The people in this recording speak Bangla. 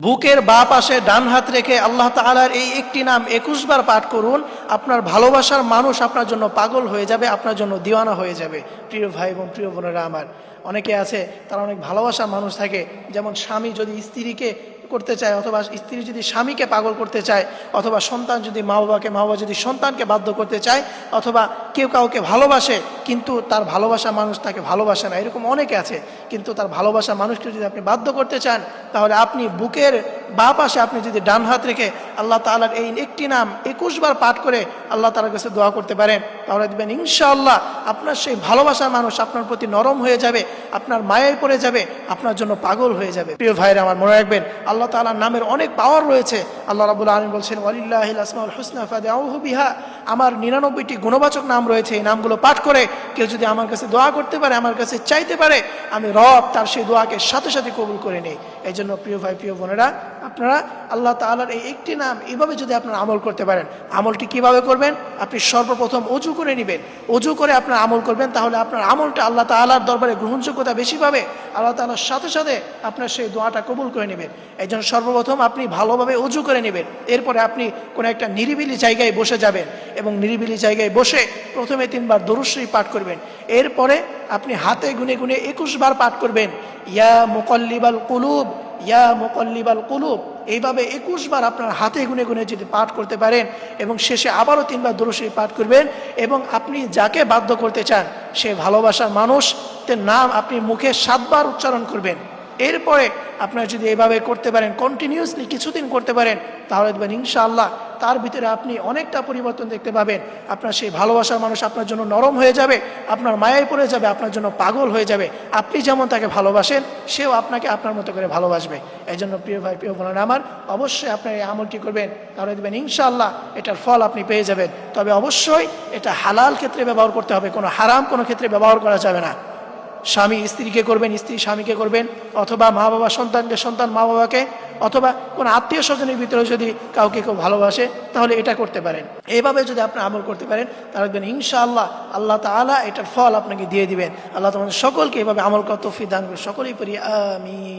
বুকের বাঁ পাশে ডান হাত রেখে আল্লাহ তাআলার এই একটি নাম 21 বার পাঠ করুন। আপনার ভালোবাসার মানুষ আপনার জন্য পাগল হয়ে যাবে, আপনার জন্য দিওয়ানা হয়ে যাবে। প্রিয় ভাই বোন, প্রিয় বোনেরা আমার, অনেকে আছে তারা অনেক ভালোবাসার মানুষ থাকে। যেমন স্বামী যদি স্ত্রীকে করতে চায়, অথবা স্ত্রী যদি স্বামীকে পাগল করতে চায়, অথবা সন্তান যদি মা বাবাকে, মা বাবা যদি সন্তানকে বাধ্য করতে চায়, অথবা কেউ কাউকে ভালোবাসে কিন্তু তার ভালোবাসা মানুষ তাকে ভালোবাসে না, এরকম অনেকে আছে। কিন্তু তার ভালোবাসা মানুষকে যদি আপনি বাধ্য করতে চান, তাহলে আপনি বুকের বাঁ পাশে আপনি যদি ডান হাত রেখে আল্লাহ তাআলার এই একটি নাম 21 বার পাঠ করে আল্লাহ তাআলার কাছে দোয়া করতে পারেন, তাহলে দেখবেন ইনশাআল্লাহ আপনার সেই ভালোবাসার মানুষ আপনার প্রতি নরম হয়ে যাবে, আপনার মায়ায় পড়ে যাবে, আপনার জন্য পাগল হয়ে যাবে। প্রিয় ভাইরা আমার, মনে রাখবেন আল্লাহ তাআলার নামের অনেক পাওয়ার রয়েছে। আল্লাহ রাব্বুল আলামিন বলছেন, ওয়ালিল্লাহিল আসমাউল হুসনা ফাদউহু বিহা। আমার 99টি গুণবাচক নাম রয়েছে, এই নামগুলো পাঠ করে কেউ যদি আমার কাছে দোয়া করতে পারে, আমার কাছে চাইতে পারে, আমি রব তার সেই দোয়াকে সাথে সাথে কবুল করে নেই। এই জন্য প্রিয় ভাই, প্রিয় বোনেরা, আপনারা আল্লাহ তাআলার এই একটি নাম এভাবে যদি আপনারা আমল করতে পারেন, আমলটি কিভাবে করবেন? আপনি সর্বপ্রথম ওযু করে নেবেন। ওযু করে আপনার আমল করবেন, তাহলে আপনার আমলটা আল্লাহ তাআলার দরবারে গ্রহণযোগ্যতা বেশি পাবে। আল্লাহ তাআলার সাথে সাথে আপনার সেই দোয়াটা কবুল করে নেবেন। এই জন্য সর্বপ্রথম আপনি ভালোভাবে ওযু করে নেবেন। এরপরে আপনি কোনো একটা নিরিবিলি জায়গায় বসে যাবেন এবং নিরিবিলি জায়গায় বসে প্রথমে 3 বার দরুদ শরীফ পাঠ করবেন। এরপরে আপনি হাতে গুনে গুনে 21 বার পাঠ করবেন, ইয়া মুকাল্লিবাল কুলুব, ইয়া মুকাল্লিবাল কুলুব। এইভাবে 21 বার আপনার হাতে গুনে গুনে যদি পাঠ করতে পারেন এবং শেষে আবারও 3 বার দরুদ শরীফ পাঠ করবেন, এবং আপনি যাকে বাধ্য করতে চান সে ভালোবাসার মানুষের নাম আপনি মুখে 7 বার উচ্চারণ করবেন। এরপরে আপনারা যদি এইভাবে করতে পারেন, কন্টিনিউয়াসলি কিছুদিন করতে পারেন, তাহলে দেখবেন ইনশাআল্লাহ তার ভিতরে আপনি অনেকটা পরিবর্তন দেখতে পাবেন। আপনার সেই ভালোবাসার মানুষ আপনার জন্য নরম হয়ে যাবে, আপনার মায়ায় পড়ে যাবে, আপনার জন্য পাগল হয়ে যাবে। আপনি যেমন তাকে ভালোবাসেন, সেও আপনাকে আপনার মতো করে ভালোবাসবে। এই জন্য প্রিয় ভাই, প্রিয় বোনেরা আমার, অবশ্যই আপনার এই আমলটি করবেন, তাহলে দেখবেন ইনশাআল্লাহ এটার ফল আপনি পেয়ে যাবেন। তবে অবশ্যই এটা হালাল ক্ষেত্রে ব্যবহার করতে হবে, কোনো হারাম কোনো ক্ষেত্রে ব্যবহার করা যাবে না। স্বামী স্ত্রীকে করবেন, স্ত্রী স্বামীকে করবেন, অথবা মা বাবা সন্তানকে, সন্তান মা বাবাকে, অথবা কোনো আত্মীয় স্বজনের ভিতরে যদি কাউকে কেউ ভালোবাসে, তাহলে এটা করতে পারেন। এইভাবে যদি আপনি আমল করতে পারেন, তাহলে দেখবেন ইনশাআল্লাহ আল্লাহ তাআলা এটার ফল আপনাকে দিয়ে দিবেন। আল্লাহ তোমাদের সকলকে এভাবে আমল করার তৌফিক দান করুন। সকলেই পড়ি আমিন।